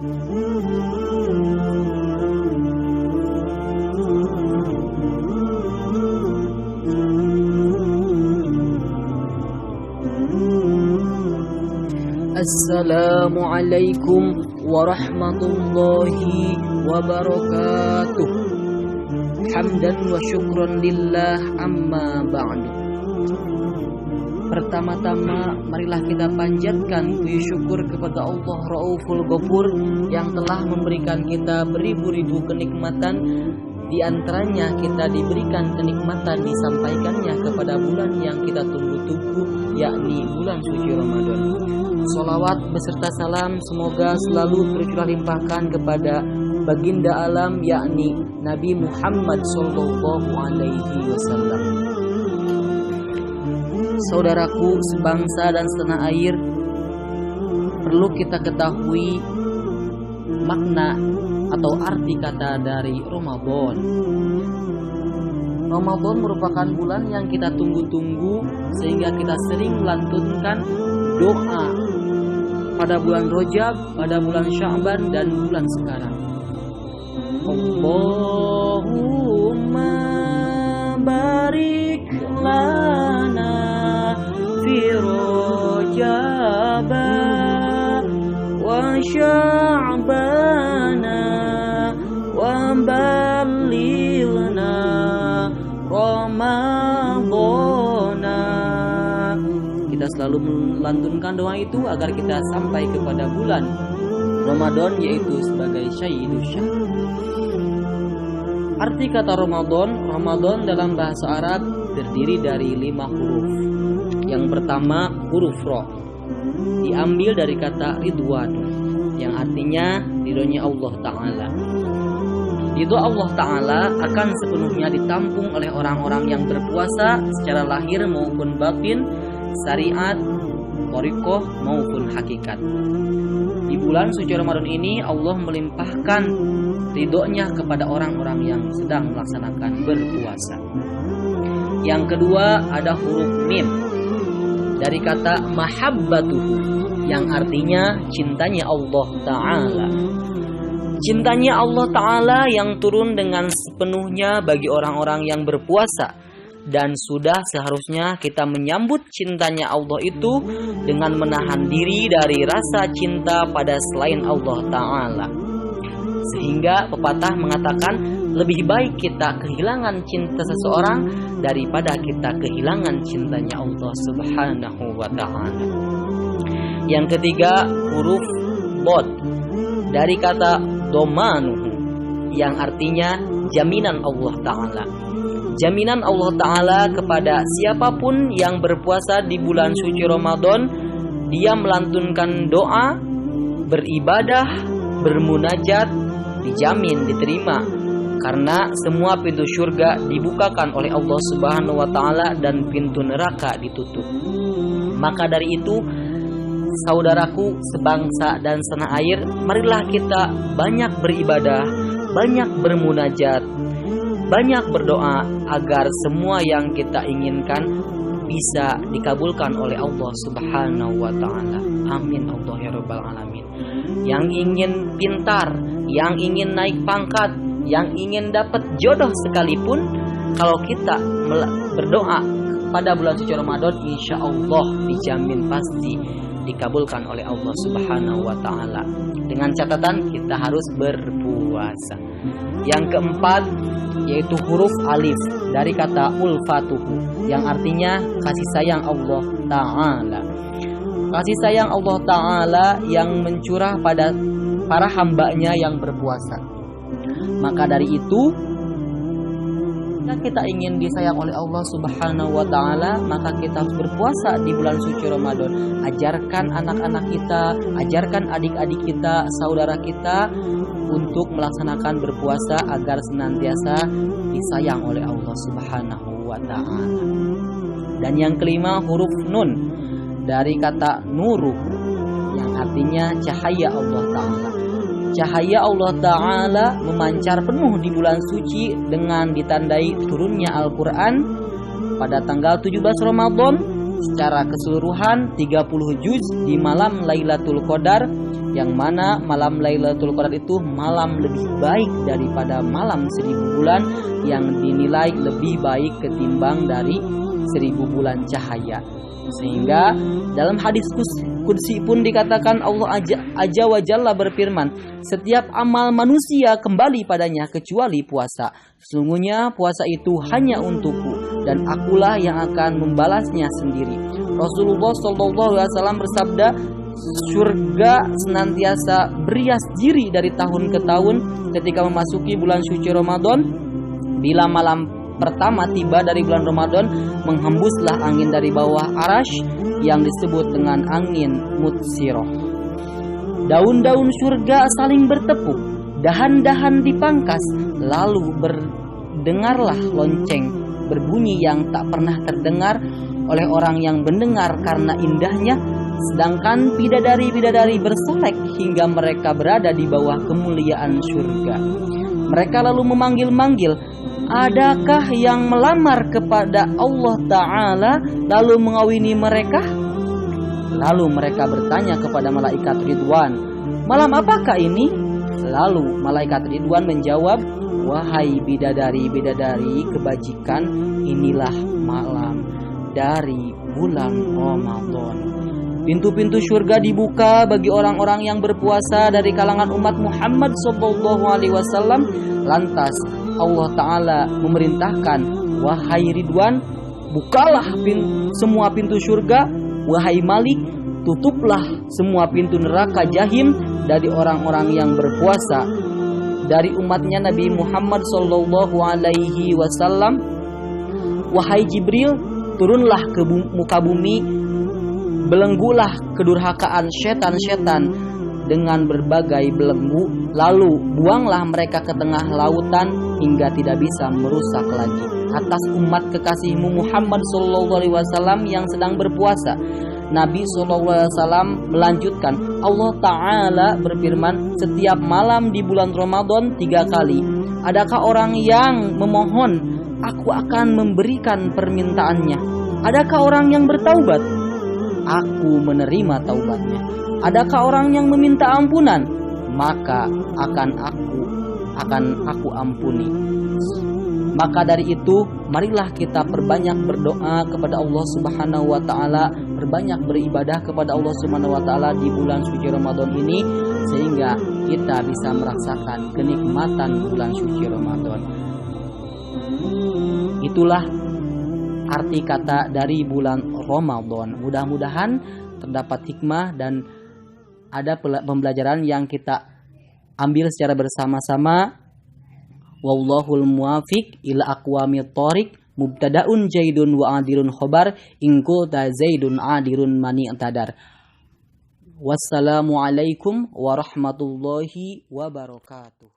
Assalamualaikum warahmatullahi wabarakatuh. Hamdan wa syukran lillah amma ba'du. Pertama-tama marilah kita panjatkan puji syukur kepada Allah Rauful Ghafur yang telah memberikan kita beribu-ribu kenikmatan. Di antaranya kita diberikan kenikmatan disampaikannya kepada bulan yang kita tunggu-tunggu, yakni bulan suci Ramadan. Sholawat beserta salam semoga selalu tercurah limpahkan kepada baginda alam, yakni Nabi Muhammad Sallallahu Alaihi Wasallam. Saudaraku sebangsa dan setanah air, perlu kita ketahui makna atau arti kata dari Ramadan. Ramadan merupakan bulan yang kita tunggu-tunggu, sehingga kita sering melantunkan doa pada bulan Rajab, pada bulan Sya'ban dan bulan sekarang. Allahumma barik lana fi Rajab wa Sya'ban wa ballighna Ramadana. Kita selalu melantunkan doa itu agar kita sampai kepada bulan Ramadan, yaitu sebagai Sayyidus Syahr. Arti kata Ramadan dalam bahasa Arab terdiri dari 5 huruf. Yang pertama huruf Ra, diambil dari kata Ridwan, yang artinya ridhonya Allah Ta'ala. Ridho Allah Ta'ala akan sepenuhnya ditampung oleh orang-orang yang berpuasa secara lahir maupun batin, syariat, thariqah maupun hakikat. Di bulan suci Ramadan ini Allah melimpahkan ridhonya kepada orang-orang yang sedang melaksanakan berpuasa. Yang kedua ada huruf Mim dari kata mahabbatuhu, yang artinya cintanya Allah Ta'ala. Cintanya Allah Ta'ala yang turun dengan sepenuhnya bagi orang-orang yang berpuasa. Dan sudah seharusnya kita menyambut cintanya Allah itu dengan menahan diri dari rasa cinta pada selain Allah Ta'ala. Sehingga pepatah mengatakan lebih baik kita kehilangan cinta seseorang daripada kita kehilangan cintanya Allah Subhanahu wa Ta'ala. Yang ketiga huruf Bod dari kata Domanuhu, yang artinya jaminan Allah Ta'ala. Jaminan Allah Ta'ala kepada siapapun yang berpuasa di bulan suci Ramadan, dia melantunkan doa, beribadah, bermunajat, dijamin diterima, karena semua pintu surga dibukakan oleh Allah Subhanahu wa Ta'ala dan pintu neraka ditutup. Maka dari itu, saudaraku sebangsa dan setanah air, marilah kita banyak beribadah, banyak bermunajat, banyak berdoa agar semua yang kita inginkan bisa dikabulkan oleh Allah Subhanahu wa Ta'ala. Amin Allah ya Rabbal Alamin. Yang ingin pintar, yang ingin naik pangkat, yang ingin dapat jodoh sekalipun, kalau kita berdoa pada bulan suci Ramadan, insya Allah dijamin pasti dikabulkan oleh Allah Subhanahu wa Ta'ala. Dengan catatan kita harus berpuasa. Yang keempat yaitu huruf alif dari kata ulfatuhu, yang artinya kasih sayang Allah Ta'ala. Kasih sayang Allah Ta'ala yang mencurah pada para hambanya yang berpuasa. Maka dari itu, jika kita ingin disayang oleh Allah Subhanahu wa Ta'ala, maka kita harus berpuasa di bulan suci Ramadan. Ajarkan anak-anak kita, ajarkan adik-adik kita, saudara kita untuk melaksanakan berpuasa agar senantiasa disayang oleh Allah Subhanahu wa Ta'ala. Dan yang kelima huruf Nun dari kata nuruh, yang artinya cahaya Allah Ta'ala. Cahaya Allah Ta'ala memancar penuh di bulan suci dengan ditandai turunnya Al-Quran pada tanggal 17 Ramadan secara keseluruhan 30 juz di malam Lailatul Qadar yang mana malam Lailatul Qadar itu malam lebih baik daripada malam 1000 bulan, yang dinilai lebih baik ketimbang dari 1000 bulan cahaya. Sehingga dalam hadis qudsi pun dikatakan Allah Azza wa Jalla berfirman, setiap amal manusia kembali padanya kecuali puasa. Sesungguhnya puasa itu hanya untukku dan akulah yang akan membalasnya sendiri. Rasulullah SAW bersabda, surga senantiasa berias diri dari tahun ke tahun ketika memasuki bulan suci Ramadan. Bila malam pertama tiba dari bulan Ramadan, menghembuslah angin dari bawah arash yang disebut dengan angin mutsiroh. Daun-daun surga saling bertepuk, dahan-dahan dipangkas, lalu berdengarlah lonceng berbunyi yang tak pernah terdengar oleh orang yang mendengar karena indahnya. Sedangkan bidadari-bidadari bersolek hingga mereka berada di bawah kemuliaan surga. Mereka lalu memanggil-manggil, adakah yang melamar kepada Allah Ta'ala lalu mengawini mereka? Lalu mereka bertanya kepada malaikat Ridwan, malam apakah ini? Lalu malaikat Ridwan menjawab, wahai bidadari-bidadari kebajikan, inilah malam dari bulan Ramadan. Pintu-pintu surga dibuka bagi orang-orang yang berpuasa dari kalangan umat Muhammad SAW. Lantas Allah Ta'ala memerintahkan, wahai Ridwan, bukalah semua pintu surga. Wahai Malik, tutuplah semua pintu neraka Jahim dari orang-orang yang berpuasa dari umatnya Nabi Muhammad SAW. Wahai Jibril, turunlah ke muka bumi, belenggulah kedurhakaan setan-setan dengan berbagai belenggu, lalu buanglah mereka ke tengah lautan hingga tidak bisa merusak lagi. Atas umat kekasihmu Muhammad SAW yang sedang berpuasa, Nabi SAW melanjutkan, Allah Ta'ala berfirman, setiap malam di bulan Ramadan 3 kali, adakah orang yang memohon, aku akan memberikan permintaannya. Adakah orang yang bertaubat? Aku menerima taubatnya. Adakah orang yang meminta ampunan? Maka akan aku ampuni. Maka dari itu, marilah kita perbanyak berdoa kepada Allah Subhanahu wa Ta'ala, perbanyak beribadah kepada Allah Subhanahu wa Ta'ala di bulan suci Ramadan ini, sehingga kita bisa merasakan kenikmatan bulan suci Ramadan. Itulah arti kata dari bulan Ramadan. Mudah-mudahan terdapat hikmah dan ada pembelajaran yang kita ambil secara bersama-sama. Wallahul muwafiq ila aqwamit thoriq. Mubtadaun jaidun wa adirun khobar in qulta zaidun adirun mani tadar. Wassalamualaikum warahmatullahi wabarakatuh.